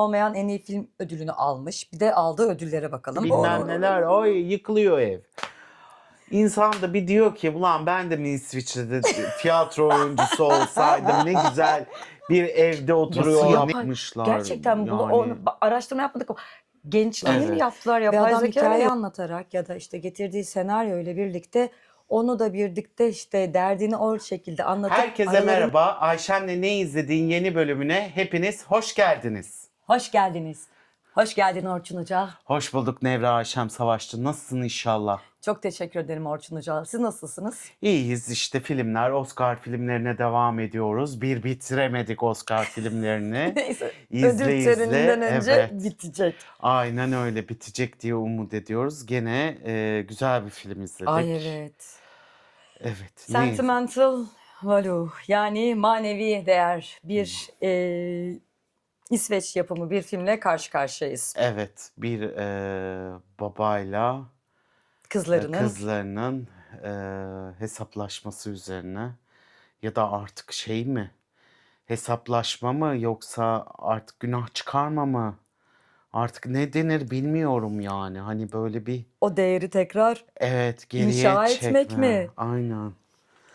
olmayan en iyi film ödülünü almış. Bir de aldığı ödüllere bakalım. Bilmem neler. Oy yıkılıyor ev. İnsan da bir diyor ki ulan ben de mi İsviçre'de tiyatro oyuncusu olsaydım ne güzel bir evde oturuyor yapmışlar. Gerçekten yani. araştırma yapmadık. Gençliğini mi Evet. yaptılar? Ve Yapay adam zeka ile hikaye anlatarak ya da işte getirdiği senaryo ile birlikte onu da birlikte işte derdini o şekilde anlatıp Herkese merhaba. Ayşem'le Ne izlediğin yeni bölümüne hepiniz hoş geldiniz. Hoş geldiniz. Hoş geldin Orçun Hoca. Hoş bulduk Nevra Ayşem Savaşçı. Nasılsın inşallah? Çok teşekkür ederim Orçun Hoca. Siz nasılsınız? İyiyiz işte filmler, Oscar filmlerine devam ediyoruz. Bir bitiremedik Oscar filmlerini. Neyse. İzle Ödül töreninden önce evet. bitecek. Aynen öyle bitecek diye umut ediyoruz. Gene güzel bir film izledik. Ay evet. Evet. Sentimental value yani manevi değer bir İsveç yapımı bir filmle karşı karşıyayız. Evet bir babayla kızlarının hesaplaşması üzerine ya da artık şey mi hesaplaşma mı yoksa artık günah çıkarma mı artık ne denir bilmiyorum yani hani böyle bir O değeri tekrar evet geriye inşa etmek çekme. mi? Aynen.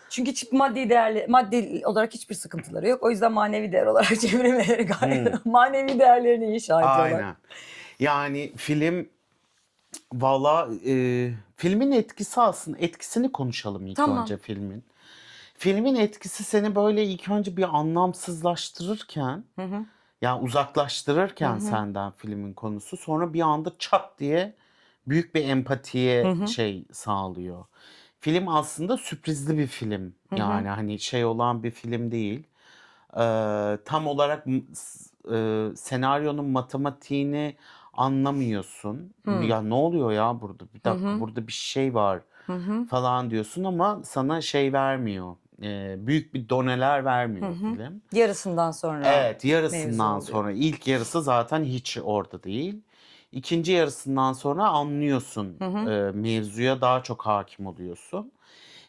Çünkü hiç maddi olarak hiçbir sıkıntıları yok. O yüzden manevi değer olarak çevirmeleri gayet manevi değerlerini inşa ediyorlar. Aynen. Yani film valla filmin etkisi aslında etkisini konuşalım ilk Tamam. önce filmin. Filmin etkisi seni böyle ilk önce bir anlamsızlaştırırken yani uzaklaştırırken senden filmin konusu sonra bir anda çat diye büyük bir empatiye şey sağlıyor. Film aslında sürprizli bir film. Yani hani şey olan bir film değil. Tam olarak senaryonun matematiğini anlamıyorsun. Ya ne oluyor ya burada? Bir dakika burada bir şey var falan diyorsun ama sana şey vermiyor. Büyük bir doneler vermiyor film. Yarısından sonra Evet, yarısından mevzu sonra. İlk yarısı zaten hiç orada değil. İkinci yarısından sonra anlıyorsun. Mevzuya daha çok hakim oluyorsun.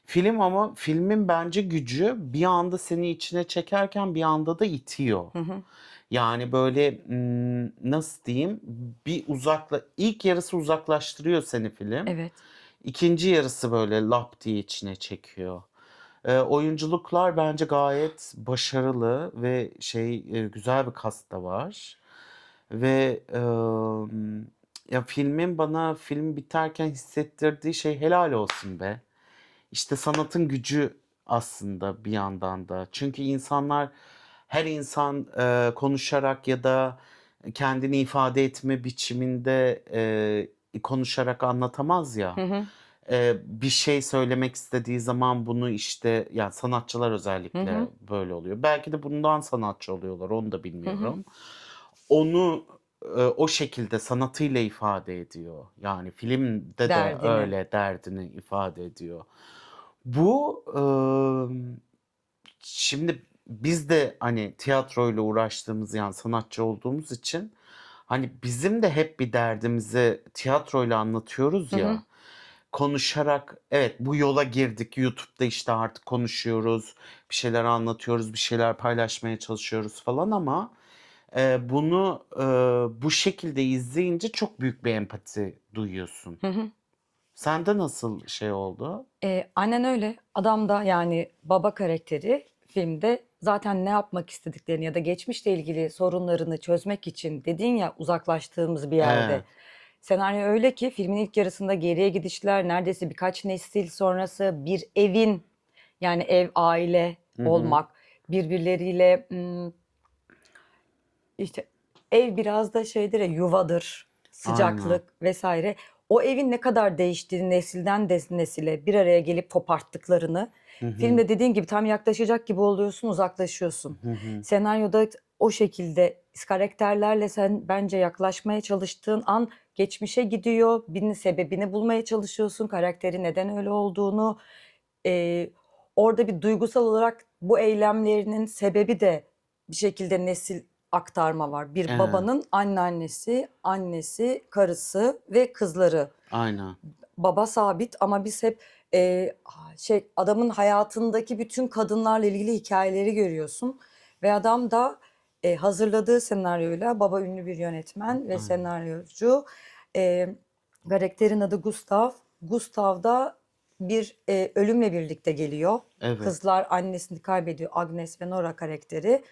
Film ama filmin bence gücü bir anda seni içine çekerken bir anda da itiyor. Yani böyle nasıl diyeyim ilk yarısı uzaklaştırıyor seni film. Evet. İkinci yarısı böyle lap diye içine çekiyor. Oyunculuklar bence gayet başarılı ve güzel bir cast da var. Ve ya filmin bana film biterken hissettirdiği şey helal olsun be. İşte sanatın gücü aslında bir yandan da. Çünkü her insan konuşarak ya da kendini ifade etme biçiminde konuşarak anlatamaz ya. Bir şey söylemek istediği zaman bunu işte yani sanatçılar özellikle böyle oluyor. Belki de bundan sanatçı oluyorlar onu da bilmiyorum. Onu o şekilde sanatıyla ifade ediyor. Yani filmde de öyle derdini ifade ediyor. Bu şimdi biz de hani tiyatroyla uğraştığımız yani sanatçı olduğumuz için hani bizim de hep bir derdimizi tiyatroyla anlatıyoruz ya. Konuşarak evet bu yola girdik. YouTube'da işte artık konuşuyoruz. Bir şeyler anlatıyoruz, bir şeyler paylaşmaya çalışıyoruz falan ama bunu bu şekilde izleyince çok büyük bir empati duyuyorsun. Sende nasıl şey oldu? Aynen öyle. Adam da yani baba karakteri filmde zaten ne yapmak istediklerini ya da geçmişle ilgili sorunlarını çözmek için dedin ya uzaklaştığımız bir yerde. Evet. Senaryo öyle ki filmin ilk yarısında geriye gidişler neredeyse birkaç nesil sonrası bir evin yani ev aile olmak birbirleriyle işte ev biraz da şeydir ya yuvadır sıcaklık vesaire. O evin ne kadar değiştiğini nesilden nesile bir araya gelip koparttıklarını filmde dediğin gibi tam yaklaşacak gibi oluyorsun uzaklaşıyorsun. Senaryoda o şekilde karakterlerle sen bence yaklaşmaya çalıştığın an geçmişe gidiyor. Birinin sebebini bulmaya çalışıyorsun. Karakterin neden öyle olduğunu. Orada bir duygusal olarak bu eylemlerinin sebebi de bir şekilde nesil aktarma var. Bir Evet. babanın anneannesi, annesi, karısı ve kızları. Aynen. Baba sabit ama biz hep adamın hayatındaki bütün kadınlarla ilgili hikayeleri görüyorsun ve adam da hazırladığı senaryoyla baba ünlü bir yönetmen ve Aynen. senaryocu. E, Karakterin adı Gustav. Gustav da bir ölümle birlikte geliyor. Evet. Kızlar annesini kaybediyor, Agnes ve Nora karakteri.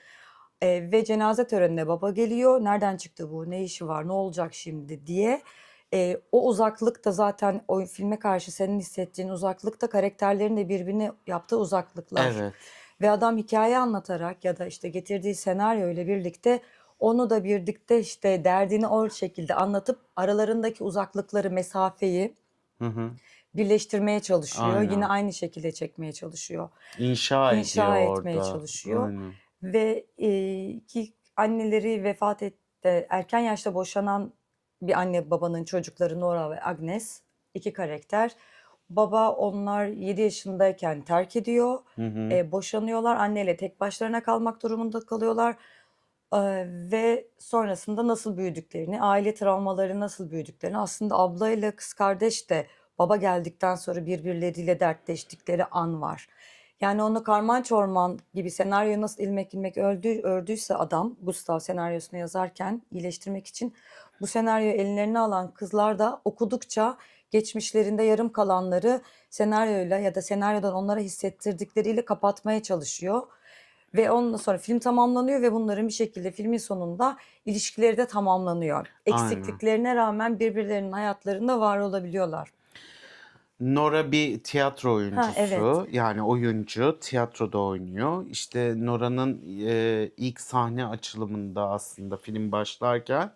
Ve cenaze törenine baba geliyor. Nereden çıktı bu? Ne işi var? Ne olacak şimdi diye. O uzaklık da zaten o filme karşı senin hissettiğin uzaklık da karakterlerin de birbirine yaptığı uzaklıklar. Evet. Ve adam hikaye anlatarak ya da işte getirdiği senaryo ile birlikte onu da birlikte işte derdini o şekilde anlatıp aralarındaki uzaklıkları, mesafeyi Hı hı. birleştirmeye çalışıyor. Yine Aynen. aynı şekilde çekmeye çalışıyor. İnşa ediyor İnşa etmeye orada. çalışıyor. Aynen. Ve ki anneleri vefat etti. Erken yaşta boşanan bir anne babanın çocukları Nora ve Agnes. İki karakter. Baba onlar 7 yaşındayken terk ediyor. Hı hı. Boşanıyorlar. Anneyle tek başlarına kalmak durumunda kalıyorlar. Ve sonrasında nasıl büyüdüklerini, aile travmaları nasıl büyüdüklerini, aslında ablayla kız kardeş de baba geldikten sonra birbirleriyle dertleştikleri an var. Yani onu karman çorman gibi senaryo nasıl ilmek ilmek ördüyse adam, Gustav senaryosunu yazarken iyileştirmek için bu senaryoyu ellerine alan kızlar da okudukça geçmişlerinde yarım kalanları senaryoyla ya da senaryodan onlara hissettirdikleriyle kapatmaya çalışıyor. Ve ondan sonra film tamamlanıyor ve bunların bir şekilde filmin sonunda ilişkileri de tamamlanıyor. Aynen. Eksikliklerine rağmen birbirlerinin hayatlarında var olabiliyorlar. Nora bir tiyatro Ha, evet. oyuncusu, yani oyuncu, tiyatroda oynuyor. İşte Nora'nın ilk sahne açılımında aslında film başlarken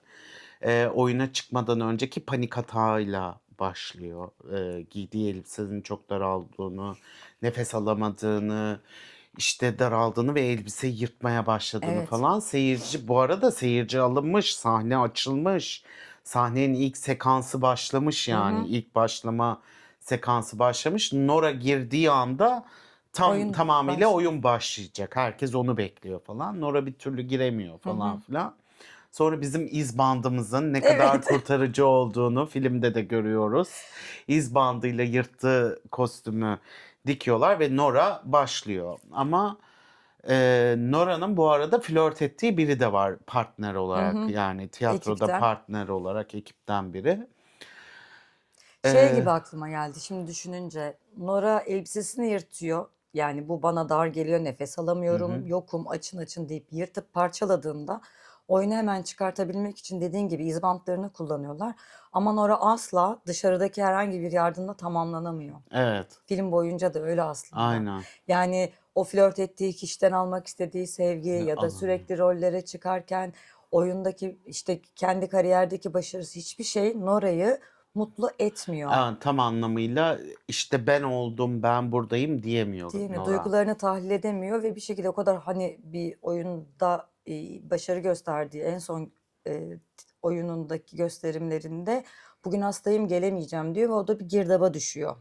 oyuna çıkmadan önceki panik atağıyla başlıyor. Giydiği elbisenin çok daraldığını, nefes alamadığını, işte daraldığını ve elbiseyi yırtmaya başladığını Evet. falan. Seyirci, bu arada seyirci alınmış, sahne açılmış. Sahnenin ilk sekansı başlamış, Hı yani hı. ilk başlama sekansı başlamış. Nora girdiği anda Oyun tamamıyla baş. oyun başlayacak. Herkes onu bekliyor falan. Nora bir türlü giremiyor Hı falan hı. filan. Sonra bizim iz bandımızın ne kadar Evet. kurtarıcı olduğunu filmde de görüyoruz. İz bandıyla yırttığı kostümü dikiyorlar ve Nora başlıyor. Ama Nora'nın bu arada flört ettiği biri de var partner Hı olarak. hı. Yani tiyatroda Ekipten. partner olarak ekipten biri. Şey E, gibi aklıma geldi şimdi düşününce. Nora elbisesini yırtıyor. Yani bu bana dar geliyor, nefes hı hı, alamıyorum, yokum, açın açın deyip yırtıp parçaladığında oyunu hemen çıkartabilmek için dediğin gibi izbantlarını kullanıyorlar. Ama Nora asla dışarıdaki herhangi bir yardımla tamamlanamıyor. evet, Film boyunca da öyle aslında. aynen. Yani o flört ettiği kişiden almak istediği sevgi ya da Alamıyor. sürekli rollere çıkarken oyundaki işte kendi kariyerdeki başarısı hiçbir şey Nora'yı mutlu etmiyor. Tam anlamıyla işte ben oldum, ben buradayım diyemiyor Değil mi? Nora. Duygularını tahlil edemiyor ve bir şekilde o kadar hani bir oyunda başarı gösterdiği en son oyunundaki gösterimlerinde bugün hastayım gelemeyeceğim diyor ve o da bir girdaba düşüyor.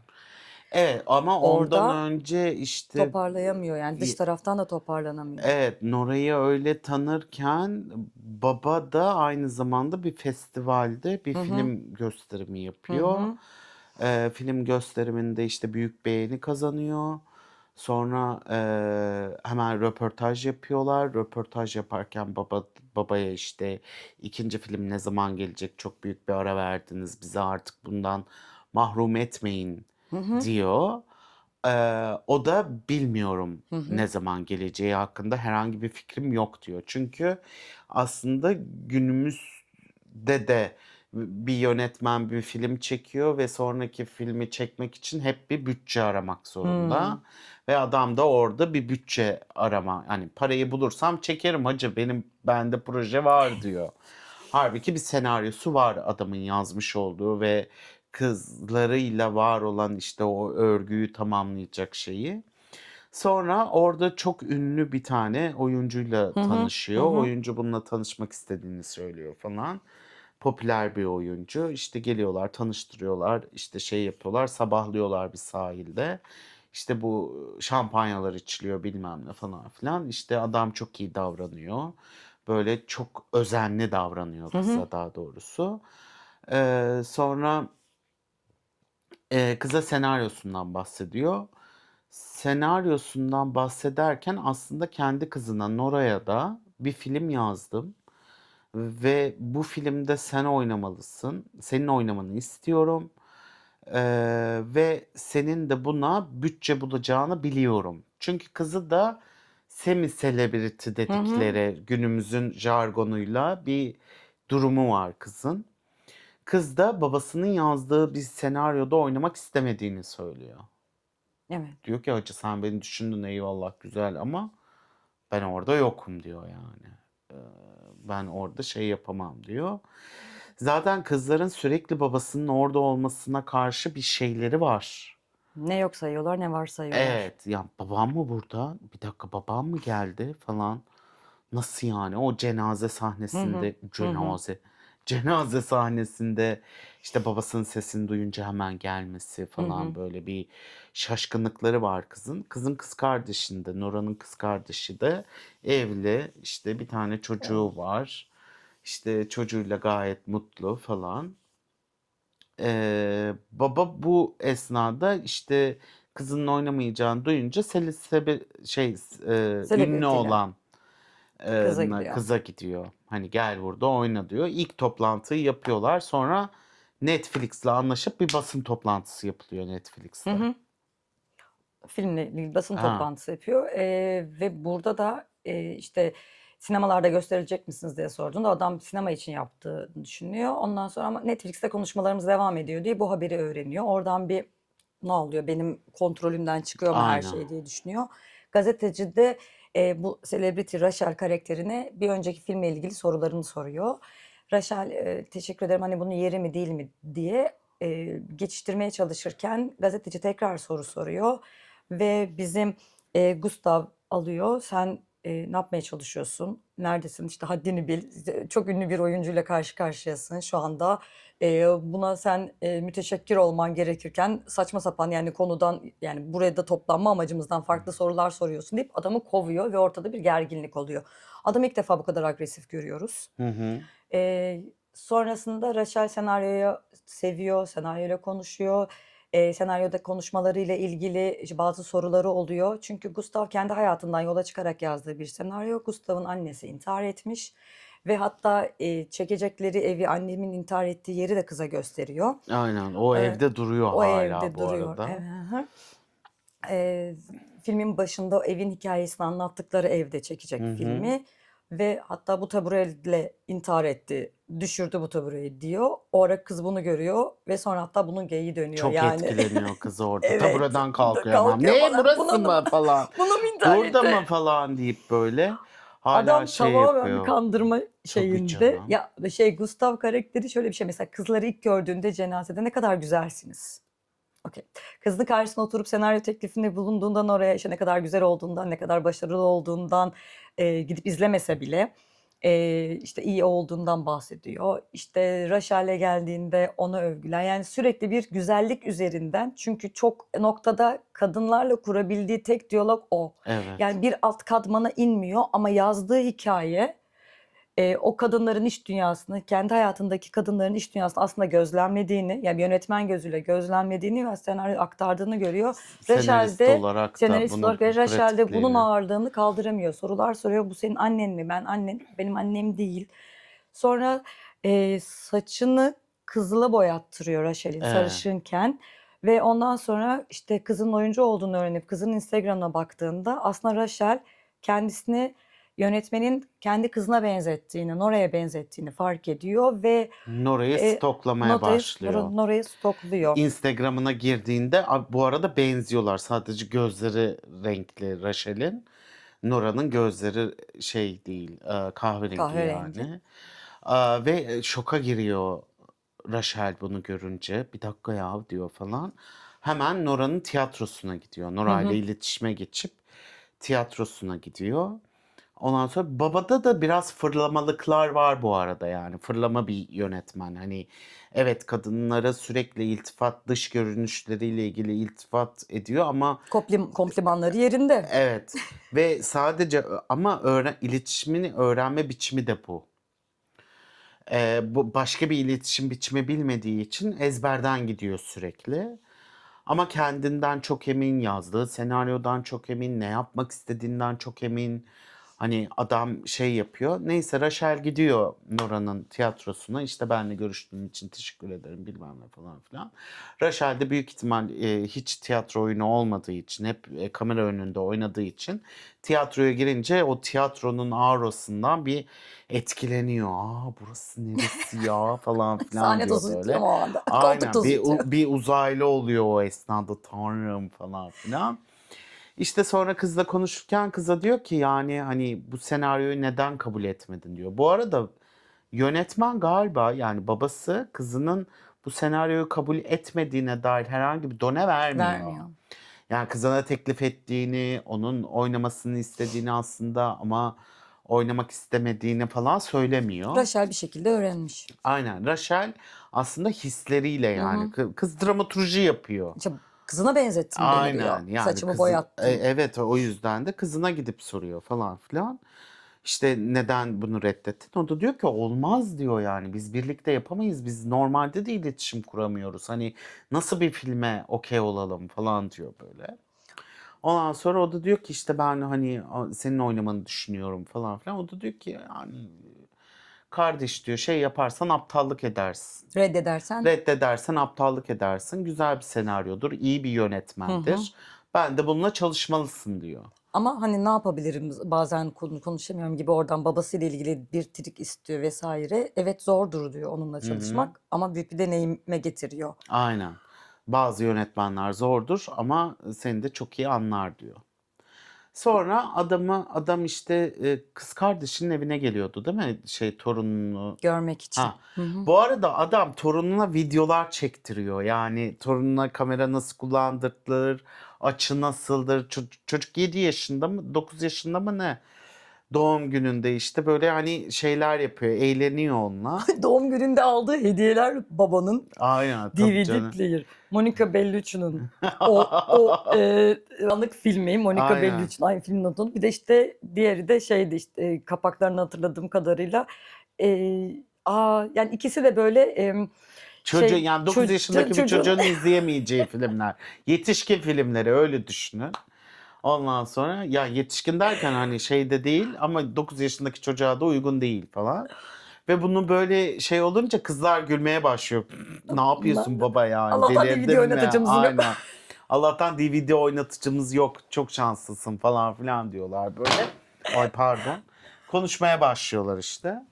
Evet, ama ondan Orada önce işte toparlayamıyor yani dış taraftan da toparlanamıyor. evet, Nora'yı öyle tanırken baba da aynı zamanda bir festivalde bir Hı hı. film gösterimi Hı yapıyor. hı. Film gösteriminde işte büyük beğeni kazanıyor. Sonra hemen röportaj yapıyorlar. Röportaj yaparken babaya işte ikinci film ne zaman gelecek? Çok büyük bir ara verdiniz. Bizi artık bundan mahrum etmeyin Hı hı. diyor. O da bilmiyorum Hı hı. ne zaman geleceği hakkında herhangi bir fikrim yok diyor. Çünkü aslında günümüzde de bir yönetmen bir film çekiyor ve sonraki filmi çekmek için hep bir bütçe aramak Hmm. zorunda. Ve adam da orada bir bütçe arama. Hani parayı bulursam çekerim hacı, bende proje var diyor. Halbuki bir senaryosu var adamın yazmış olduğu ve kızlarıyla var olan işte o örgüyü tamamlayacak şeyi. Sonra orada çok ünlü bir tane oyuncuyla Hı hı. Hı tanışıyor. hı. Oyuncu bununla tanışmak istediğini söylüyor falan. Popüler bir oyuncu. İşte geliyorlar, tanıştırıyorlar, işte şey yapıyorlar, sabahlıyorlar bir sahilde. İşte bu şampanyalar içiliyor bilmem ne falan filan. İşte adam çok iyi davranıyor. Böyle çok özenli davranıyor Hı hı. kıza daha doğrusu. Sonra kıza senaryosundan bahsediyor. Senaryosundan bahsederken aslında kendi kızına Nora'ya da bir film yazdım ve bu filmde sen oynamalısın. Senin oynamanı istiyorum. Ve senin de buna bütçe bulacağını biliyorum. Çünkü kızı da semi celebrity Hı hı. dedikleri günümüzün jargonuyla bir durumu var kızın. Kız da babasının yazdığı bir senaryoda oynamak istemediğini söylüyor. Evet. Diyor ki hacı sen beni düşündün eyvallah güzel ama ben orada yokum diyor yani. Ee, Ben orada şey yapamam diyor. Zaten kızların sürekli babasının orada olmasına karşı bir şeyleri var. Ne yok sayıyorlar ne var sayıyorlar. Evet, ya babam mı burada? Bir dakika babam mı geldi falan. Nasıl yani? O cenaze Hı hı. sahnesinde Hı hı. cenaze sahnesinde işte babasının sesini duyunca hemen gelmesi Hı hı. falan böyle bir şaşkınlıkları var kızın. Kızın kız kardeşi de Nora'nın kız kardeşi de evli. İşte bir tane çocuğu var. İşte çocuğuyla gayet mutlu falan. Baba bu esnada işte kızının oynamayacağını duyunca ünlü Selebritiyle olan kıza gidiyor. kıza gidiyor. Hani gel burada oyna diyor. İlk toplantıyı yapıyorlar. Sonra Netflix'le anlaşıp bir basın toplantısı yapılıyor Hı Netflix'te. hı. Filmle ilgili basın Ha, toplantısı yapıyor. Ve burada da işte sinemalarda gösterilecek misiniz diye sorduğunda adam sinema için yaptığını düşünüyor. Ondan sonra ama Netflix'te konuşmalarımız devam ediyor diye bu haberi öğreniyor. Oradan bir ne oluyor benim kontrolümden çıkıyor mu her aynen. şey diye düşünüyor. Gazeteci de bu Celebrity Rachel karakterine bir önceki filmle ilgili sorularını soruyor. Rachel teşekkür ederim hani bunun yeri mi değil mi diye geçiştirmeye çalışırken gazeteci tekrar soru soruyor. Ve bizim Gustav alıyor. Sen ne yapmaya çalışıyorsun? Neredesin? İşte haddini bil. Çok ünlü bir oyuncuyla karşı karşıyasın şu anda. Buna sen müteşekkir olman gerekirken saçma sapan yani konudan yani buraya da toplanma amacımızdan farklı sorular soruyorsun deyip adamı kovuyor ve ortada bir gerginlik oluyor. Adamı ilk defa bu kadar agresif görüyoruz. Hı hı. Sonrasında Rachel senaryoyu seviyor, senaryoyla konuşuyor. Senaryoda konuşmalarıyla ilgili işte bazı soruları oluyor. Çünkü Gustav kendi hayatından yola çıkarak yazdığı bir senaryo. Gustav'ın annesi intihar etmiş ve hatta çekecekleri evi annemin intihar ettiği yeri de kıza gösteriyor. Aynen. O Ee, evde duruyor O hala evde bu duruyor. arada. Evet. Hı. Ee, Filmin başında o evin hikayesini anlattıkları evde çekecek Hı hı. filmi ve hatta bu tabureyle intihar etti, düşürdü bu tabureyi diyor. O ara kız bunu görüyor ve sonra hatta bunun geyiği dönüyor Çok yani. etkileniyor kız orada. Evet, Tabureden kalkıyor hemen. kalkıyor Ne falan. burası mı falan. Buna mı intihar Burada etti? mı falan deyip böyle hala Adam şey tamamen bir yapıyor. kandırma Tabii şeyinde. canım. Ya Gustav karakteri şöyle bir şey mesela kızları ilk gördüğünde cenazede ne kadar güzelsiniz. Okey. Kızın karşısına oturup senaryo teklifinde bulunduğundan oraya işte ne kadar güzel olduğundan, ne kadar başarılı olduğundan gidip izlemese bile işte iyi olduğundan bahsediyor. İşte Rachel'e geldiğinde ona övgüler. Yani sürekli bir güzellik üzerinden. Çünkü çok noktada kadınlarla kurabildiği tek diyalog o. Evet. Yani bir alt katmana inmiyor ama yazdığı hikaye o kadınların iş dünyasını, kendi hayatındaki kadınların iş dünyasını aslında gözlemlediğini, yani yönetmen gözüyle gözlemlediğini ve senaryo aktardığını görüyor. Rachel Senarist de olarak da senarist bunu olarak ve Rachel de bunun pratiklerini. ağırlığını kaldıramıyor. Sorular soruyor. Bu senin annen mi? Ben annen, benim annem değil. Sonra saçını kızıla boyattırıyor Rachel'in Ee, sarışınken. Ve ondan sonra işte kızın oyuncu olduğunu öğrenip kızın Instagram'ına baktığında aslında Rachel kendisini yönetmenin kendi kızına benzettiğini, Nora'ya benzettiğini fark ediyor ve Nora'yı stoklamaya başlıyor. Nora'yı stokluyor. Instagram'ına girdiğinde bu arada benziyorlar. Sadece gözleri renkli Rachel'in. Nora'nın gözleri şey değil, kahverengi Kahverengi. yani. Ve şoka giriyor Rachel bunu görünce. Bir dakika ya diyor falan. Hemen Nora'nın tiyatrosuna gidiyor. Hı Nora ile hı. iletişime geçip tiyatrosuna gidiyor. Ondan sonra babada da biraz fırlamalıklar var bu arada yani. Fırlama bir yönetmen. Hani evet kadınlara sürekli iltifat, dış görünüşleriyle ilgili iltifat ediyor ama Komplimanları yerinde. evet ve sadece ama iletişimini öğrenme biçimi de bu. Bu başka bir iletişim biçimi bilmediği için ezberden gidiyor sürekli. Ama kendinden çok emin, yazdığı senaryodan çok emin, ne yapmak istediğinden çok emin. Hani adam şey yapıyor. Neyse Rachel gidiyor Nora'nın tiyatrosuna. İşte benle görüştüğün için teşekkür ederim bilmem ne falan filan. Rachel de büyük ihtimal hiç tiyatro oyunu olmadığı için, hep kamera önünde oynadığı için tiyatroya girince o tiyatronun aurasından bir etkileniyor. Aa burası neresi ya falan filan Sahne diyor tozu tutuyor böyle. mu o anda? Koltuk Aynen tozu tutuyor. bir uzaylı oluyor o esnada, tanrım falan filan. İşte sonra kızla konuşurken kıza diyor ki yani hani bu senaryoyu neden kabul etmedin diyor. Bu arada yönetmen galiba, yani babası kızının bu senaryoyu kabul etmediğine dair herhangi bir done vermiyor. Vermiyor. Yani kızına teklif ettiğini, onun oynamasını istediğini aslında ama oynamak istemediğini falan söylemiyor. Rachel bir şekilde öğrenmiş. Aynen. Rachel aslında hisleriyle Hı yani hı. kız dramaturji yapıyor. İşte kızına benzettin beni diyor. Aynen yani Saçımı kızı boyattın. evet o yüzden de kızına gidip soruyor falan filan. İşte neden bunu reddettin? O da diyor ki olmaz diyor yani biz birlikte yapamayız. Biz normalde de iletişim kuramıyoruz. Hani nasıl bir filme okey olalım falan diyor böyle. Ondan sonra o da diyor ki işte ben hani senin oynamanı düşünüyorum falan filan. O da diyor ki yani kardeş diyor şey yaparsan aptallık edersin. Reddedersen. Reddedersen aptallık edersin. Güzel bir senaryodur, iyi bir Hı hı. yönetmendir. Ben de bununla çalışmalısın diyor. Ama hani ne yapabilirim bazen konuşamıyorum gibi oradan babasıyla ilgili bir trik istiyor vesaire. Evet zordur diyor onunla Hı hı. çalışmak ama büyük bir deneyime getiriyor. Aynen. Bazı yönetmenler zordur ama seni de çok iyi anlar diyor. Sonra adam işte kız kardeşinin evine geliyordu değil mi? Şey torununu. Görmek için. Ha. Hı hı. Bu arada adam torununa videolar çektiriyor. Yani torununa kamera nasıl kullandırılır, açı nasıldır. Çocuk 7 yaşında mı, 9 yaşında mı ne? Doğum gününde işte böyle hani şeyler yapıyor, eğleniyor onunla. Doğum gününde aldığı hediyeler babanın Aynen tabii DVD canım. player. Monica Bellucci'nin o anık filmi Monica Aynen. Bellucci'nin aynı filmin adı. Bir de işte diğeri de şeydi işte kapaklarını hatırladığım kadarıyla. Yani ikisi de böyle Çocuğu yani 9 yaşındaki bir çocuğun çocuğun izleyemeyeceği filmler. Yetişkin filmleri öyle düşünün. Ondan sonra ya yetişkin derken hani şeyde değil ama 9 yaşındaki çocuğa da uygun değil falan. Ve bunu böyle şey olunca kızlar gülmeye başlıyor. Ne yapıyorsun baba yani Allah'tan delirdin DVD mi? oynatıcımızın yok. Aynen. Allah'tan DVD oynatıcımız yok. Çok şanslısın falan filan diyorlar böyle. Ay pardon. Konuşmaya başlıyorlar işte.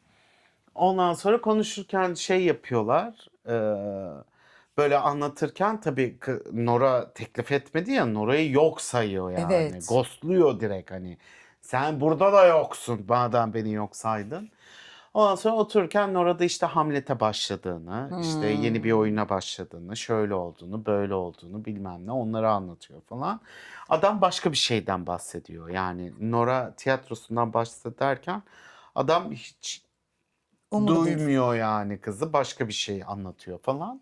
Ondan sonra konuşurken şey yapıyorlar. Böyle anlatırken tabii Nora teklif etmedi ya, Nora'yı yok sayıyor yani. Evet. Ghostluyor direkt hani. Sen burada da yoksun madem beni yok saydın. Ondan sonra otururken Nora da işte Hamlet'e başladığını, işte yeni bir Hmm. oyuna başladığını, şöyle olduğunu, böyle olduğunu bilmem ne onları anlatıyor falan. Adam başka bir şeyden bahsediyor. Yani Nora tiyatrosundan bahsederken adam hiç Umuru değil. duymuyor yani kızı, başka bir şey anlatıyor falan.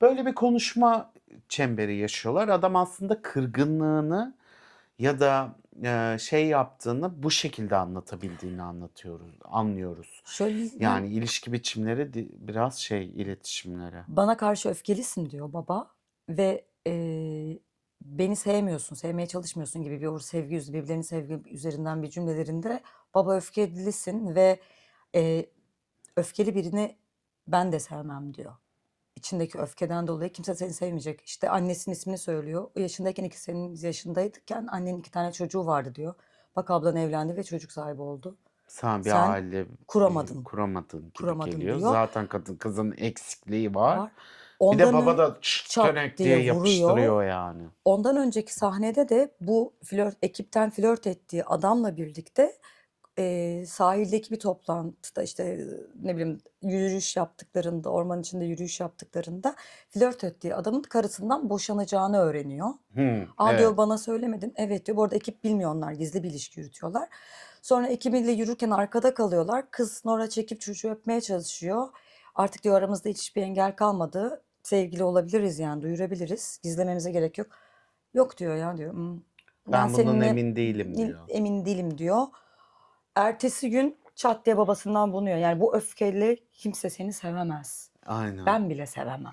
Böyle bir konuşma çemberi yaşıyorlar. Adam aslında kırgınlığını ya da şey yaptığını bu şekilde anlatabildiğini anlıyoruz. Şöyle yani Yani ilişki biçimleri biraz şey iletişimleri. bana karşı öfkelisin diyor baba ve beni sevmiyorsun, sevmeye çalışmıyorsun gibi bir sevgi birbirlerinin sevgi üzerinden bir cümlelerinde baba öfkelisin ve eee, öfkeli birini ben de sevmem diyor. İçindeki öfkeden dolayı kimse seni sevmeyecek. İşte annesinin ismini söylüyor. O yaşındayken senin yaşındaydıkken annenin 2 tane çocuğu vardı diyor. Bak ablan evlendi ve çocuk sahibi oldu. Sen bir Sen aile kuramadın, kuramadın gibi kuramadın geliyor. diyor. Zaten kızın eksikliği var. Var. Bir de Ondan baba da çat dönek diye diye vuruyor. yapıştırıyor yani. Ondan önceki sahnede de bu ekipten flört ettiği adamla birlikte sahildeki bir toplantıda işte ne bileyim yürüyüş yaptıklarında, orman içinde yürüyüş yaptıklarında flört ettiği adamın karısından boşanacağını öğreniyor. Aa diyor Evet. bana söylemedin. Evet diyor. Bu arada ekip bilmiyor onlar. Gizli bir ilişki yürütüyorlar. Sonra ekibiyle yürürken arkada kalıyorlar. Kız Nora çekip çocuğu öpmeye çalışıyor. Artık diyor aramızda hiçbir engel kalmadı. Sevgili olabiliriz yani duyurabiliriz. Gizlememize gerek yok. Yok diyor ya diyor. Ben Ben bundan seninle emin değilim diyor. emin değilim diyor. Ertesi gün çat diye babasından buluyor. Yani bu öfkeyle kimse seni sevemez. Aynen. Ben bile sevemem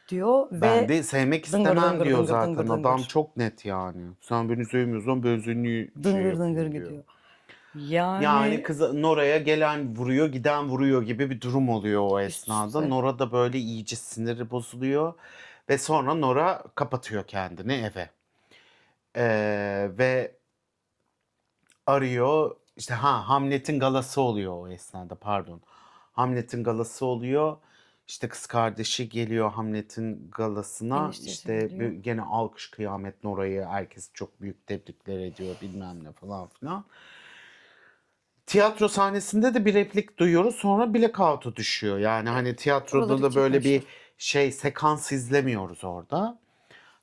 diyor Ben ve de sevmek dıngır istemem dıngır diyor dıngır zaten. dıngır Adam dıngır. çok net yani. Sen beni sevmiyorsan ben seni şey Dıngır dıngır yapayım diyor. gidiyor. Yani Yani kız Nora'ya gelen vuruyor, giden vuruyor gibi bir durum oluyor o üst esnada. üste. Nora da böyle iyice siniri bozuluyor ve sonra Nora kapatıyor kendini eve. Ve arıyor. İşte Hamlet'in galası oluyor o esnada, pardon. Hamlet'in galası oluyor. İşte kız kardeşi geliyor Hamlet'in galasına. Eniştesi İşte geliyor. gene alkış kıyamet, Nora'yı herkes çok büyük tebrikler ediyor bilmem ne falan filan. Tiyatro sahnesinde de bir replik duyuyoruz, sonra blackout'a düşüyor. Yani hani tiyatroda Oraları da böyle bir çıkmışlar. sekans izlemiyoruz orada.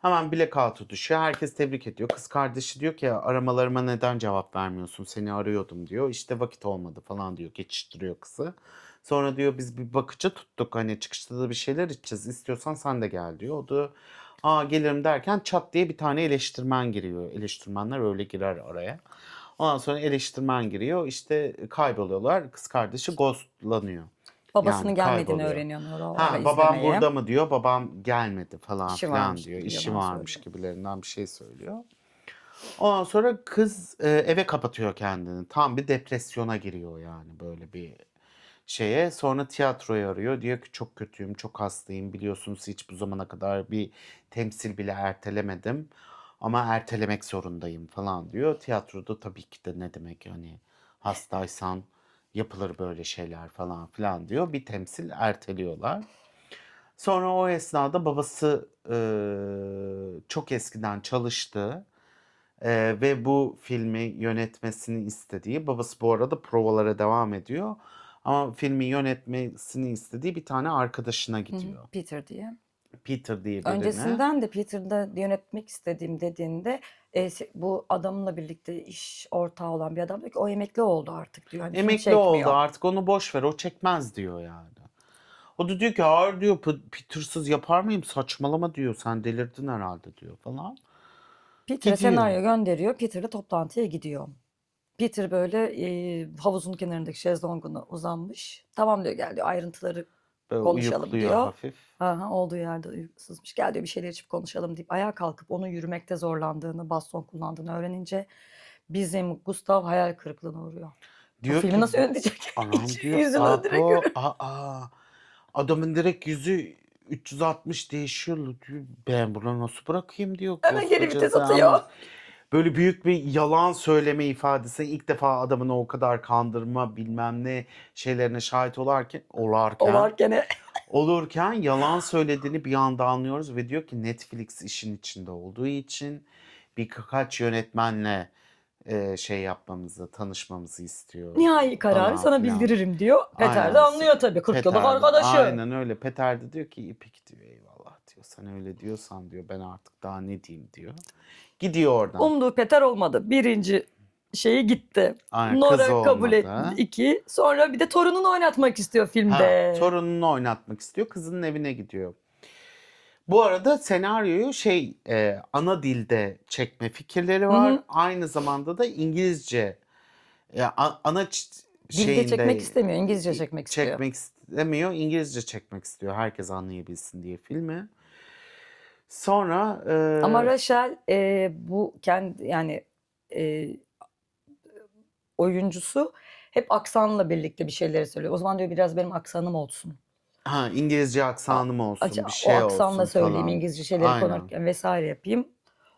Hemen blackout'a düşüyor. Herkes tebrik ediyor. Kız kardeşi diyor ki aramalarıma neden cevap vermiyorsun? Seni arıyordum diyor. İşte vakit olmadı falan diyor. Geçiştiriyor kızı. Sonra diyor biz bir bakıcı tuttuk. Hani çıkışta da bir şeyler içeceğiz. İstiyorsan sen de gel diyor. O da gelirim derken çat diye bir tane eleştirmen giriyor. Eleştirmenler öyle girer araya. Ondan sonra eleştirmen giriyor. İşte kayboluyorlar. Kız kardeşi ghostlanıyor. Yani Babasının gelmediğini kayboluyor. öğreniyor Nora o ara Babam izlemeye. burada mı diyor. Babam gelmedi falan İşi filan varmış diyor. gibi İşi yalan varmış söylüyor. gibilerinden bir şey söylüyor. Ondan sonra kız eve kapatıyor kendini. Tam bir depresyona giriyor yani, böyle bir şeye. Sonra tiyatroyu arıyor. Diyor ki çok kötüyüm, çok hastayım. Biliyorsunuz hiç bu zamana kadar bir temsil bile ertelemedim. Ama ertelemek zorundayım falan diyor. Tiyatroda tabii ki de ne demek yani, hastaysan yapılır böyle şeyler falan filan diyor. Bir temsil erteliyorlar. Sonra o esnada babası çok eskiden çalıştı ve bu filmi yönetmesini istediği, babası bu arada provalara devam ediyor. Ama filmi yönetmesini istediği bir tane arkadaşına Hı hı, gidiyor. Peter diye. Peter diye birine. Öncesinden de Peter'da yönetmek istediğim dediğinde bu adamla birlikte iş ortağı olan bir adam diyor ki o emekli oldu artık diyor. Hani film Emekli oldu çekmiyor. artık, onu boş ver, o çekmez diyor yani. O da diyor ki hayır diyor, Peter'sız yapar mıyım, saçmalama diyor, sen delirdin herhalde diyor falan. Peter'e Gidiyor. senaryo gönderiyor. Peter de toplantıya gidiyor. Peter böyle havuzun kenarındaki şezlonguna uzanmış. Tamam diyor, gel diyor, ayrıntıları Böyle konuşalım uyukluyor diyor. hafif. Aha, olduğu yerde uykusuzmuş. Gel diyor, bir şeyler içip konuşalım deyip ayağa kalkıp onun yürümekte zorlandığını, baston kullandığını öğrenince bizim Gustav hayal kırıklığına uğruyor. Bu Diyor filmi ki nasıl yönetecek? anam Hiç diyor, yüzünü direkt görüyor. adamın direkt yüzü 360 değişiyor diyor. Ben bunu nasıl bırakayım diyor Hemen geri koskoca vites zaman. atıyor. Böyle büyük bir yalan söyleme ifadesi, ilk defa adamın o kadar kandırma bilmem ne şeylerine şahit O varken olurken yalan söylediğini bir anda anlıyoruz ve diyor ki Netflix işin içinde olduğu için birkaç yönetmenle tanışmamızı istiyor nihai kararı falan sana filan. bildiririm diyor. Peter de Aynen. anlıyor tabii. 40 yıllık Peter de arkadaşı. aynen öyle. Peter de diyor ki İpek diyor eyvallah diyor. Sen öyle diyorsan diyor ben artık daha ne diyeyim diyor. Gidiyor oradan. Umduğu Peter olmadı. Birinci şeyi gitti. Aynen, kız Nora kabul etmedi. olmadı. 2. Sonra bir de torununu oynatmak istiyor filmde. Torununu oynatmak istiyor. Kızının evine gidiyor. Bu arada senaryoyu ana dilde çekme fikirleri Hı var. hı. Aynı zamanda da İngilizce ana Dilde çekmek şeyinde istemiyor. İngilizce çekmek istiyor. çekmek istemiyor. İngilizce çekmek istiyor. Herkes anlayabilsin diye filmi. Sonra Ama Rachel bu kendi yani e, oyuncusu hep aksanla birlikte bir şeyleri söylüyor. O zaman diyor biraz benim aksanım olsun. İngilizce A- aksanım olsun, bir O şey aksanla olsun söyleyeyim, falan. İngilizce şeyleri Aynen. konuşurken vesaire yapayım.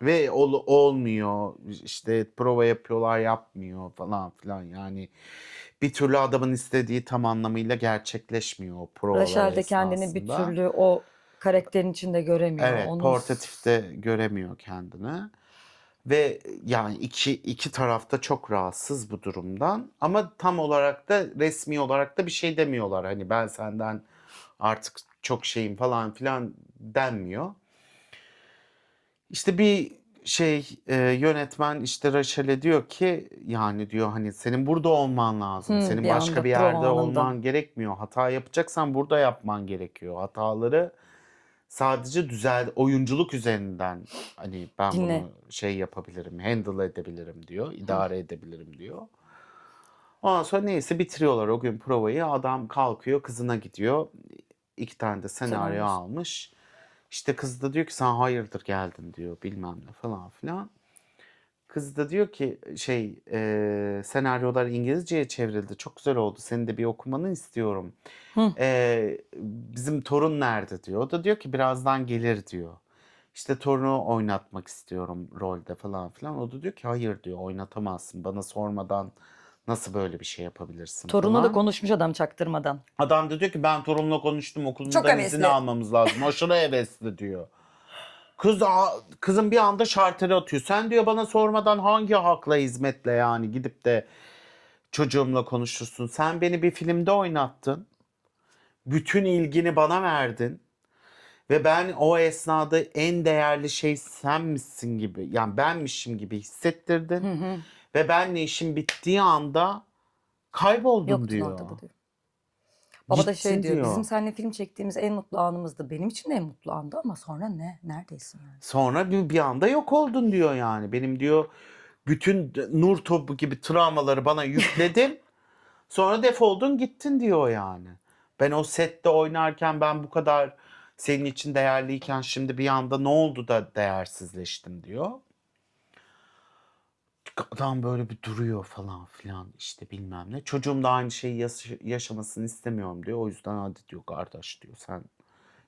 Ve olmuyor. İşte prova yapıyorlar, yapmıyor falan filan. Yani bir türlü adamın istediği tam anlamıyla gerçekleşmiyor o provalar Rachel de kendini bir esnasında. türlü o karakterin içinde göremiyor. Evet, portatifte göremiyor kendini. Ve yani iki tarafta çok rahatsız bu durumdan. Ama tam olarak da resmi olarak da bir şey demiyorlar. Hani ben senden artık çok şeyim falan filan denmiyor. İşte bir yönetmen işte Rachel'e diyor ki yani diyor hani senin burada olman lazım. Senin Bir başka anda bir prova yerde anında. olman gerekmiyor. Hata yapacaksan burada yapman gerekiyor. Hataları sadece oyunculuk üzerinden hani ben Dinle. bunu yapabilirim, handle edebilirim diyor, Hı. idare edebilirim diyor. Ondan sonra neyse bitiriyorlar o gün provayı. Adam kalkıyor, kızına gidiyor. 2 tane de senaryo Senaryosu. almış. İşte kız da diyor ki sen hayırdır geldin diyor bilmem ne falan filan. Kız da diyor ki senaryolar İngilizceye çevrildi. Çok güzel oldu. Senin de bir okumanı istiyorum. Hı. Bizim torun nerede diyor. O da diyor ki birazdan gelir diyor. İşte torunu oynatmak istiyorum rolde falan filan. O da diyor ki hayır diyor, oynatamazsın. Bana sormadan nasıl böyle bir şey yapabilirsin Torunla da falan. konuşmuş adam çaktırmadan. Adam da diyor ki ben torunumla konuştum, Çok okulundan izin hevesli. almamız lazım. Aşırı hevesli diyor. Kızın bir anda şartları atıyor. Sen diyor bana sormadan hangi hakla hizmetle yani gidip de çocuğumla konuşursun. Sen beni bir filmde oynattın. Bütün ilgini bana verdin. Ve ben o esnada en değerli şey senmişsin gibi, yani benmişim gibi hissettirdin. Ve benle işim bittiği anda kayboldun Yoktun diyor. ortada diyor. Baba da şey Gittin diyor, bizim diyor. seninle film çektiğimiz en mutlu anımızdı. Benim için de en mutlu andı ama sonra ne? Neredesin yani? Sonra bir anda yok oldun diyor yani. Benim diyor bütün nur topu gibi travmaları bana yükledin. Sonra defoldun gittin diyor yani. Ben o sette oynarken ben bu kadar senin için değerliyken şimdi bir anda ne oldu da değersizleştim diyor. Adam böyle bir duruyor falan filan işte bilmem ne. Çocuğum da aynı şeyi yaşamasını istemiyorum diyor. O yüzden hadi diyor kardeş diyor sen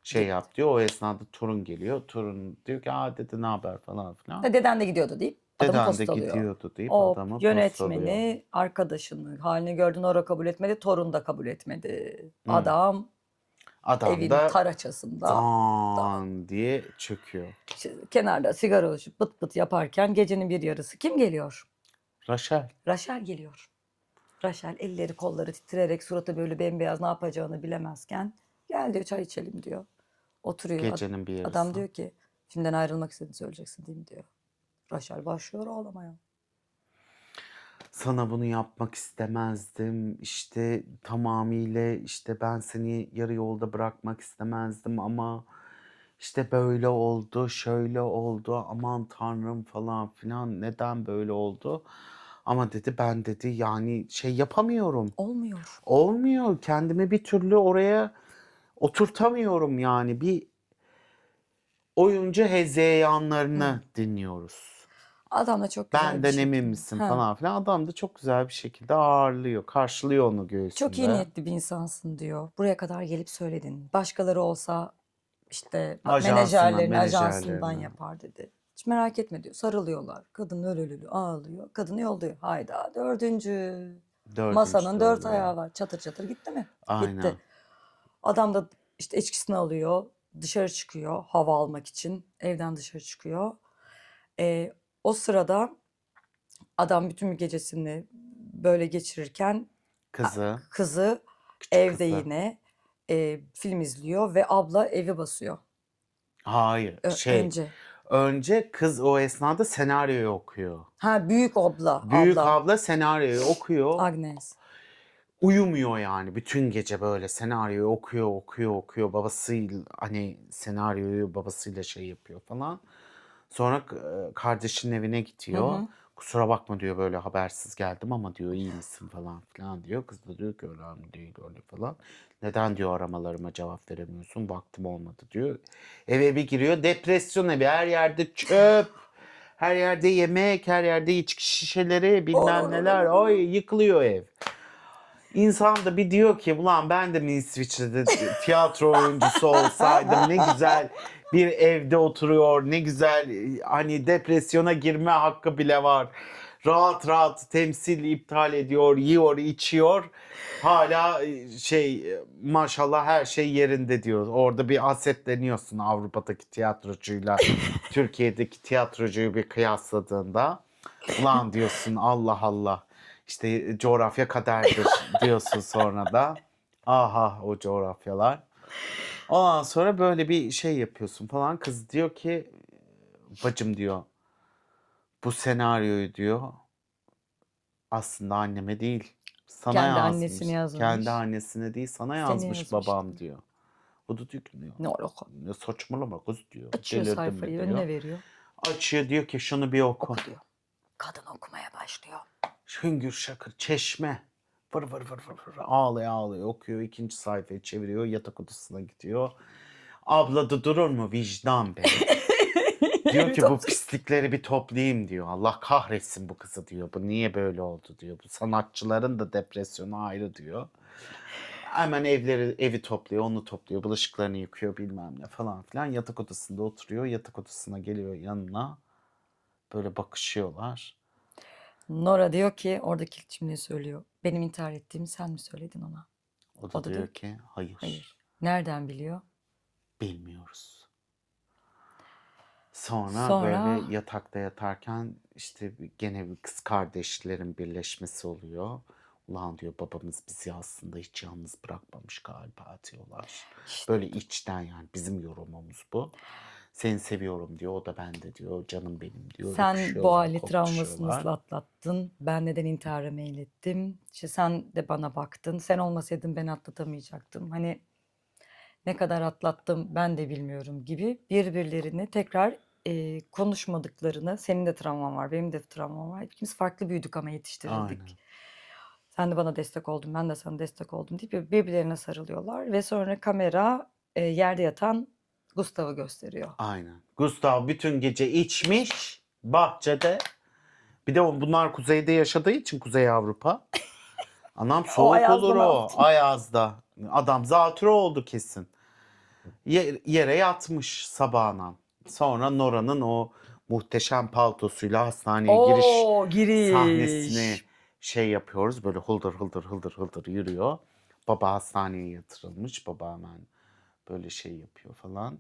Git. yap diyor. O esnada torun geliyor. Torun diyor ki dede ne haber falan filan. Deden de gidiyordu deyip adamı Deden de postalıyor. gidiyordu deyip O adamı postalıyor. yönetmeni, arkadaşını, halini gördüğünü ora kabul etmedi, torun da kabul etmedi. Hı. Adam Adam evin da taraçasında dan diye çöküyor. kenarda sigara içip bıt bıt yaparken gecenin bir yarısı kim geliyor? Rachel. Rachel geliyor. Rachel elleri kolları titreyerek suratı böyle bembeyaz ne yapacağını bilemezken gel diyor çay içelim diyor. Oturuyor. Gecenin bir yarısı. Adam diyor ki filmden ayrılmak istediğini söyleyeceksin değil mi diyor. Rachel başlıyor ağlamaya. Sana bunu yapmak istemezdim. İşte tamamıyla işte ben seni yarı yolda bırakmak istemezdim ama işte böyle oldu, şöyle oldu. Aman Tanrım falan filan neden böyle oldu? Ama dedi ben dedi yani şey yapamıyorum. Olmuyor. Olmuyor. Kendimi bir türlü oraya oturtamıyorum yani. Bir oyuncu hezeyanlarını dinliyoruz. Adam da çok güzel bir Benden emin şekilde. misin Ha. falan filan. Adam da çok güzel bir şekilde ağırlıyor. Karşılıyor onu Çok iyi göğsünde. niyetli bir insansın diyor. Buraya kadar gelip söyledin. Başkaları olsa işte Ajansından, menajerlerin ajansından menajerlerine. yapar dedi. Hiç merak etme diyor. Sarılıyorlar. Kadın ölü ağlıyor. Kadını yolluyor. Hayda dördüncü. Dördüncü Masanın de 4 oluyor. ayağı var. Çatır çatır gitti mi? Aynen. Gitti. Adam da işte içkisini alıyor. Dışarı çıkıyor hava almak için. Evden dışarı çıkıyor. O sırada adam bütün bir gecesini böyle geçirirken Kızı, kızı küçük evde kızı. yine film izliyor ve abla evi basıyor. Hayır, Önce. önce kız o esnada senaryoyu okuyor. Ha büyük Büyük abla. abla senaryoyu okuyor. Agnes. Uyumuyor yani bütün gece böyle senaryoyu okuyor. Babasıyla hani senaryoyu babasıyla şey yapıyor falan. Sonra kardeşinin evine gidiyor. Kusura bakma diyor böyle habersiz geldim ama diyor iyi misin falan filan diyor. Kız da diyor ki önemli değil öyle falan. Neden diyor aramalarıma cevap veremiyorsun vaktim olmadı diyor. Eve bir giriyor depresyon evi her yerde çöp. Her yerde yemek, her yerde içki şişeleri bilmem neler. Ay yıkılıyor ev. İnsan da bir diyor ki ulan ben de mi İsviçre'de tiyatro oyuncusu olsaydım ne güzel bir evde oturuyor ne güzel hani depresyona girme hakkı bile var. Rahat rahat temsil iptal ediyor, yiyor, içiyor. Hala maşallah her şey yerinde diyor. Orada bir hasetleniyorsun Avrupa'daki tiyatrocuyla Türkiye'deki tiyatrocuyu bir kıyasladığında. Ulan diyorsun Allah Allah. İşte coğrafya kaderdir diyorsun sonra da. Aha o coğrafyalar. Ondan sonra böyle bir şey yapıyorsun falan. Kız diyor ki bacım diyor bu senaryoyu diyor aslında anneme değil sana Kendi yazmış. annesini yazmış. Kendi annesine değil sana Seni yazmış yazmış babam diyor. diyor. O da diyor ki Ne alaka? ne saçmalama kız diyor. Açıyor Delirdin mi sayfayı diyor. önüne veriyor. Açıyor diyor ki şunu bir oku. Oku diyor. Kadın okumaya başlıyor. Hüngür şakır çeşme. Vır vır vır vır vır ağlaya ağlaya okuyor. İkinci sayfayı çeviriyor. Yatak odasına gidiyor. Abla da durur mu? Vicdan be. Diyor ki bu pislikleri bir toplayayım diyor. Allah kahretsin bu kızı diyor. Bu niye böyle oldu diyor. Bu sanatçıların da depresyonu ayrı diyor. Hemen evi topluyor, onu topluyor, bulaşıklarını yıkıyor bilmem ne falan filan. Yatak odasında oturuyor. Yatak odasına geliyor yanına. Böyle bakışıyorlar. Nora diyor ki oradaki ilk cümleyi söylüyor. Benim intihar ettiğimi sen mi söyledin ona? O da O da diyor ki hayır, hayır. Nereden biliyor? bilmiyoruz. Sonra Sonra böyle yatakta yatarken işte gene bir kız kardeşlerin birleşmesi oluyor. Ulan diyor babamız bizi aslında hiç yalnız bırakmamış galiba diyorlar. Böyle içten yani bizim yorumumuz bu. Seni seviyorum diyor. O da ben de diyor. Canım benim diyor. sen bu aile Öpüşüyorlar, travmasını nasıl kokuşuyorlar. atlattın? Ben neden intihara meylettim? İşte sen de bana baktın. Sen olmasaydın ben atlatamayacaktım. Hani ne kadar atlattım ben de bilmiyorum gibi birbirlerini tekrar konuşmadıklarını. Senin de travman var, benim de travmam var. Hepimiz farklı büyüdük ama yetiştirildik. Aynen. Sen de bana destek oldun, ben de sana destek oldum deyip birbirlerine sarılıyorlar. Ve sonra kamera yerde yatan Gustav'ı gösteriyor. Aynen. Gustav bütün gece içmiş bahçede. Bir de bunlar kuzeyde yaşadığı için Kuzey Avrupa. Anam O soğuk olur Ayaz'da ne o. yaptın? Ayaz'da. Adam zatürre oldu kesin. Yere yatmış sabahına. Sonra Nora'nın o muhteşem paltosuyla hastaneye giriş Oo, sahnesini giriş. şey yapıyoruz. Böyle hıldır hıldır hıldır hıldır yürüyor. Baba hastaneye yatırılmış. Baba hemen böyle şey yapıyor falan.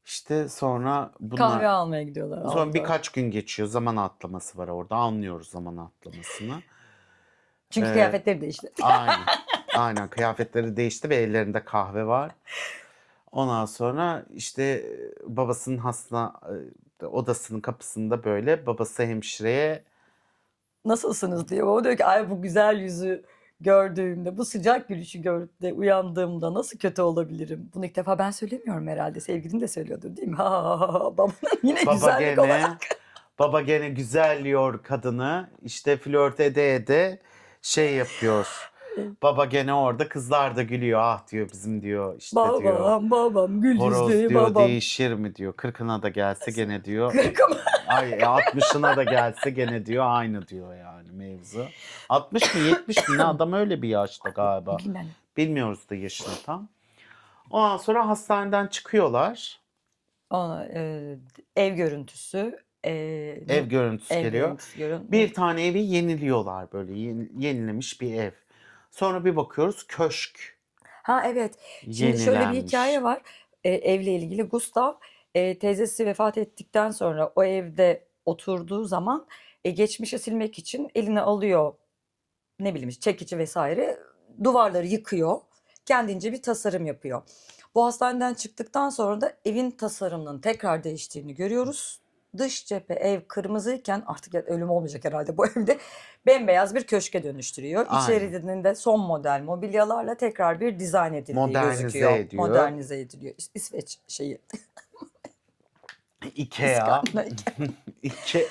İşte sonra Kahve bunlar almaya gidiyorlar sonra altta. birkaç gün geçiyor. Zaman atlaması var orada. Anlıyoruz zaman atlamasını. Çünkü Ee, kıyafetleri değişti. aynen. Aynen kıyafetleri değişti ve ellerinde kahve var. Ondan sonra işte babasının odasının kapısında böyle babası hemşireye Nasılsınız diyor. O diyor ki ay bu güzel yüzü gördüğümde, bu sıcak gülüşü gördüğümde uyandığımda nasıl kötü olabilirim? Bunu ilk defa ben söylemiyorum herhalde. Sevgilin de söylüyordur değil mi? Ha, ha, ha, ha. Babanın yine baba güzellik olarak. gene baba gene güzelliyor kadını işte flört ede ede şey yapıyor. Baba gene orada kızlar da gülüyor ah diyor bizim diyor işte diyor Babam, gül horoz yüzlü diyor babam. değişir mi diyor 40'ına da gelse gene diyor Kırkım. ay 60'ına da gelse gene diyor aynı diyor yani mevzu. 60 mı 70 mi ne adam öyle bir yaşta galiba. Bilmem. Bilmiyoruz da yaşını tam. Ondan sonra hastaneden çıkıyorlar. Ona, ev görüntüsü. Ev görüntüsü Ev geliyor. görüntüsü görün. Bir tane evi yeniliyorlar böyle yenilemiş bir ev. Sonra bir bakıyoruz köşk Ha evet. Şimdi şöyle bir hikaye yenilenmiş. var. Evle ilgili Gustav teyzesi vefat ettikten sonra o evde oturduğu zaman geçmişi silmek için eline alıyor ne bileyim çekici vesaire duvarları yıkıyor. Kendince bir tasarım yapıyor. Bu hastaneden çıktıktan sonra da evin tasarımının tekrar değiştiğini görüyoruz. Dış cephe ev kırmızıyken artık ölüm olmayacak herhalde bu evde bembeyaz bir köşke dönüştürüyor. Aynen. İçerisinde son model mobilyalarla tekrar bir dizayn edildiği Modernize gözüküyor. ediyor. Modernize ediliyor. İsveç şeyi. Ikea.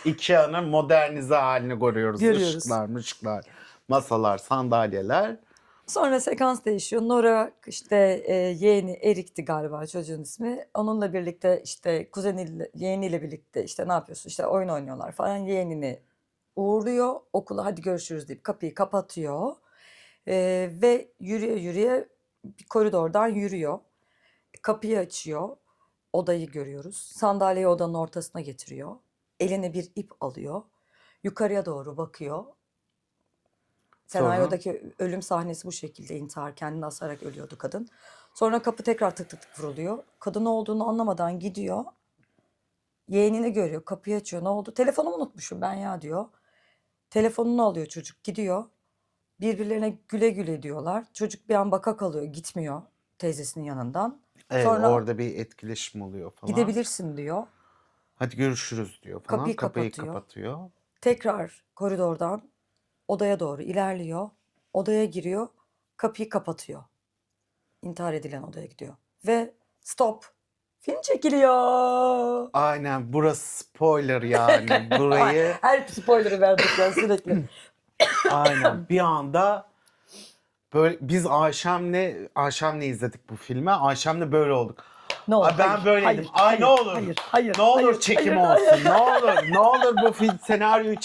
Ikea'nın modernize halini görüyoruz. Görüyoruz. Işıklar, masalar, sandalyeler. Sonra sekans değişiyor. Nora işte yeğeni Erik'ti galiba çocuğun ismi. Onunla birlikte işte kuzeniyle, yeğeniyle birlikte işte ne yapıyorsun? İşte oyun oynuyorlar falan. Yeğenini uğurluyor. Okula hadi görüşürüz deyip kapıyı kapatıyor. Ve yürüye bir koridordan yürüyor. Kapıyı açıyor. Odayı görüyoruz. Sandalyeyi odanın ortasına getiriyor. Eline bir ip alıyor. Yukarıya doğru bakıyor. Senaryodaki ölüm sahnesi bu şekilde intihar. Kendini asarak ölüyordu kadın. Sonra kapı tekrar tık tık tık vuruluyor. Kadın olduğunu anlamadan gidiyor. Yeğenini görüyor. Kapıyı açıyor. Ne oldu? Telefonumu unutmuşum ben ya diyor. Telefonunu alıyor çocuk gidiyor. Birbirlerine güle güle diyorlar. Çocuk bir an baka kalıyor. Gitmiyor teyzesinin yanından. Evet Sonra orada bir etkileşim oluyor falan. gidebilirsin diyor. Hadi görüşürüz diyor falan. Kapıyı Kapıyı kapatıyor. kapatıyor. Tekrar koridordan odaya doğru ilerliyor. Odaya giriyor. Kapıyı kapatıyor. İntihar edilen odaya gidiyor. Ve stop. Film çekiliyor. Aynen burası spoiler yani. Burayı Her spoiler'ı verdik ya sürekli. aynen bir anda böyle biz Ayşem'le izledik bu filmi. Ayşem'le böyle olduk. Ne olur, Ben hayır, böyleydim. hayır, Ay ne hayır, olur. hayır, hayır, Ne olur hayır, çekim hayır, olsun. Ne olur. Ne olur bu film senaryoyu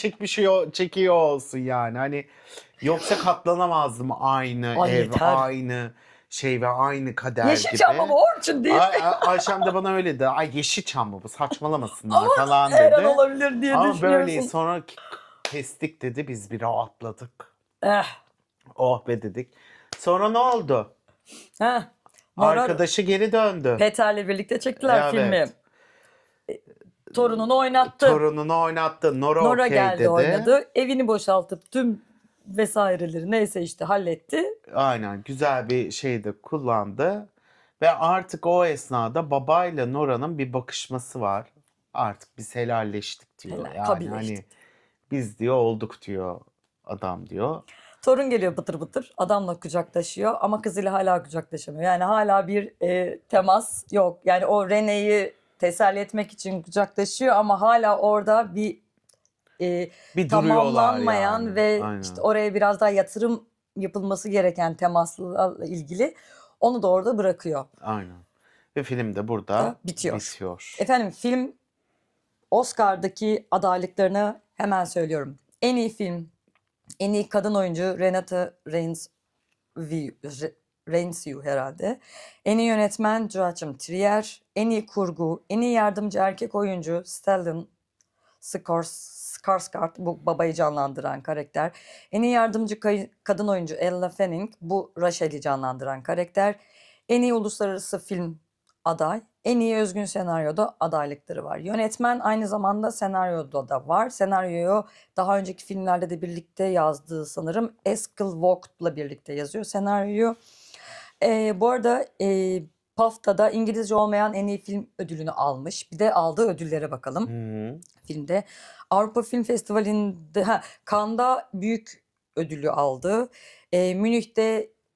çekiyor olsun yani. Hani yoksa katlanamazdım, aynı Ay ev, yeter. aynı şey ve aynı kader Yeşilçam gibi. ama Orçun değil. Ayşem de bana öyle dedi. Ay Yeşilçam mı bu, saçmalamasınlar Ama falan her an dedi. olabilir diye Ama böyle düşünüyorsun. sonra kestik dedi, biz bir rahatladık. Eh, Oh be dedik. Sonra ne oldu? heh. Nora Arkadaşı geri döndü. Peter'le birlikte çektiler filmi. Evet. Torununu oynattı. Torununu oynattı. Nora Nora okey geldi dedi. oynadı. Evini boşaltıp tüm vesaireleri neyse işte halletti. Aynen, güzel bir şey de kullandı. Ve artık o esnada babayla Nora'nın bir bakışması var. Artık biz helalleştik diyor. Helal, Yani hani kabilleştik. biz diyor olduk diyor adam diyor. Torun geliyor bıtır bıtır. Adamla kucaklaşıyor ama kızıyla hala kucaklaşamıyor. Yani hala bir temas yok. Yani o Rene'yi teselli etmek için kucaklaşıyor ama hala orada bir Bir duruyorlar tamamlanmayan yani. ve işte Aynen. oraya biraz daha yatırım yapılması gereken temaslarla ilgili onu da orada bırakıyor. Aynen. Ve film de burada Da bitiyor. bitiyor. Efendim film Oscar'daki adaylıklarını hemen söylüyorum. En iyi film, en iyi kadın oyuncu Renata Reinsvu herhalde. En iyi yönetmen Joachim Trier. En iyi kurgu, en iyi yardımcı erkek oyuncu Stellan Skarsgård, bu babayı canlandıran karakter. En iyi yardımcı kadın oyuncu Ella Fanning, bu Rachel'i canlandıran karakter. En iyi uluslararası film aday. En iyi özgün senaryoda adaylıkları var. Yönetmen aynı zamanda senaryoda da var. Senaryoyu daha önceki filmlerde de birlikte yazdığı sanırım Eskil Vogt'la birlikte yazıyor senaryoyu. Bu arada BAFTA'da İngilizce olmayan en iyi film ödülünü almış. Bir de aldığı ödüllere bakalım. Hı-hı. Filmde Avrupa Film Festivali'nde Cannes'da büyük ödülü aldı.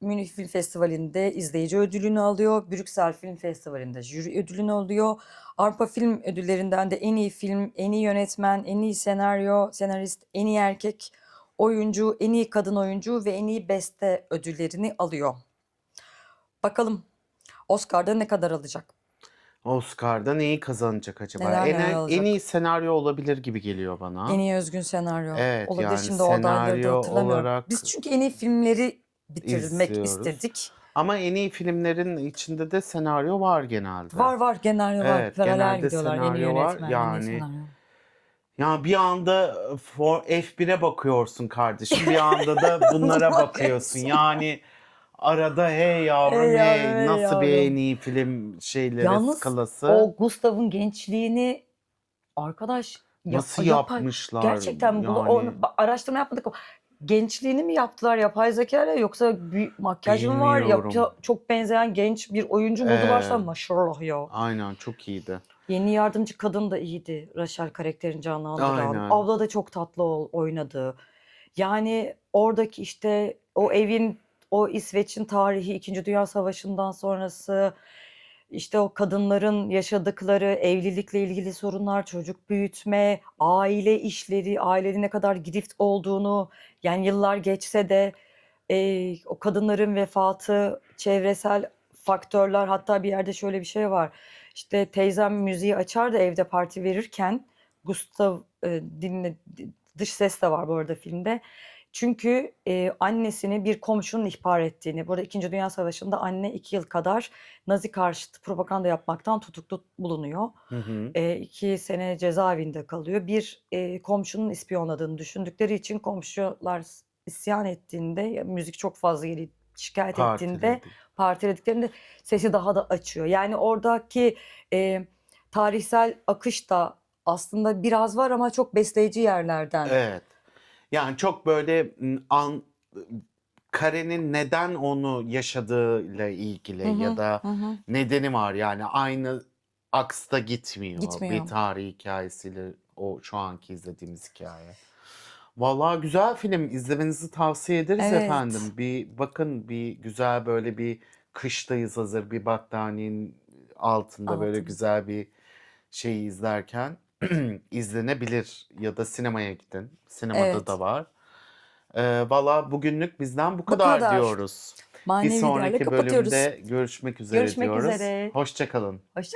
Münih Film Festivali'nde izleyici ödülünü alıyor. Brüksel Film Festivali'nde jüri ödülünü alıyor. Avrupa Film Ödülleri'nden de en iyi film, en iyi yönetmen, en iyi senarist, en iyi erkek oyuncu, en iyi kadın oyuncu ve en iyi beste ödüllerini alıyor. Bakalım Oscar'da ne kadar alacak? Oscar'da neyi kazanacak acaba? Neler neler En iyi alacak? senaryo olabilir gibi geliyor bana. En iyi özgün senaryo. Evet, Olabilir. yani Şimdi o adayları da senaryo hatırlamıyorum. olarak Biz çünkü en iyi filmleri bitirmek izliyoruz. istedik. Ama en iyi filmlerin içinde de senaryo var genelde. Var genel var. Evet, Paralel genelde gidiyorlar. En iyi senaryo var. yönetmen, en iyi Yani senaryo. ya bir anda F1'e bakıyorsun kardeşim. Bir anda da bunlara bakıyorsun. Bakıyorsun. Yani arada hey Ey yavrum yavrum, hey, ey nasıl bir en yavrum. iyi film şeyleri Yalnız skalası. o Gustav'ın gençliğini arkadaş Nasıl yapay yapmışlar gerçekten yani araştırma yapmadık ama gençliğini mi yaptılar yapay zeka ile yoksa bir makyaj mı var? bilmiyorum. Çok benzeyen genç bir oyuncu buldularsa Ee, maşallah ya. aynen çok iyiydi. Yeni yardımcı kadın da iyiydi. Rachel karakterini canlandıran. Aynen. Abla da çok tatlı oynadı. Yani oradaki işte o evin, o İsveç'in tarihi, İkinci Dünya Savaşı'ndan sonrası, işte o kadınların yaşadıkları, evlilikle ilgili sorunlar, çocuk büyütme, aile işleri, ailenin ne kadar girift olduğunu, yani yıllar geçse de o kadınların vefatı, çevresel faktörler, hatta bir yerde şöyle bir şey var. İşte teyzem müziği açar da evde parti verirken Gustav dış ses de var bu arada filmde. Çünkü annesini bir komşunun ihbar ettiğini, burada İkinci Dünya Savaşı'nda anne 2 yıl kadar Nazi karşıtı propaganda yapmaktan tutuklu bulunuyor. Hı hı. 2 sene cezaevinde kalıyor. Bir komşunun ispiyonladığını düşündükleri için komşular isyan ettiğinde, müzik çok fazla gelip şikayet ettiğinde, Partiledik. partilediklerinde sesi daha da açıyor. Yani oradaki tarihsel akış da aslında biraz var ama çok besleyici yerlerden. Evet. Yani çok böyle Karen'in neden onu yaşadığıyla ilgili ya da Hı. nedeni var. Yani aynı aksta gitmiyor bir Gitmiyor. tarih hikayesiyle o şu anki izlediğimiz hikaye. Vallahi güzel film. İzlemenizi tavsiye ederiz efendim. Evet. Bir bakın, bir güzel böyle bir kıştayız, hazır bir battaniyenin altında böyle Altın. güzel bir şeyi izlerken izlenebilir ya da sinemaya gidin. Sinemada da Evet. var. Valla bugünlük bizden bu Bu kadar kadar. diyoruz. Manevi değerle sonraki kapatıyoruz. bölümde görüşmek üzere Görüşmek diyoruz. üzere. Hoşça kalın. Hoşça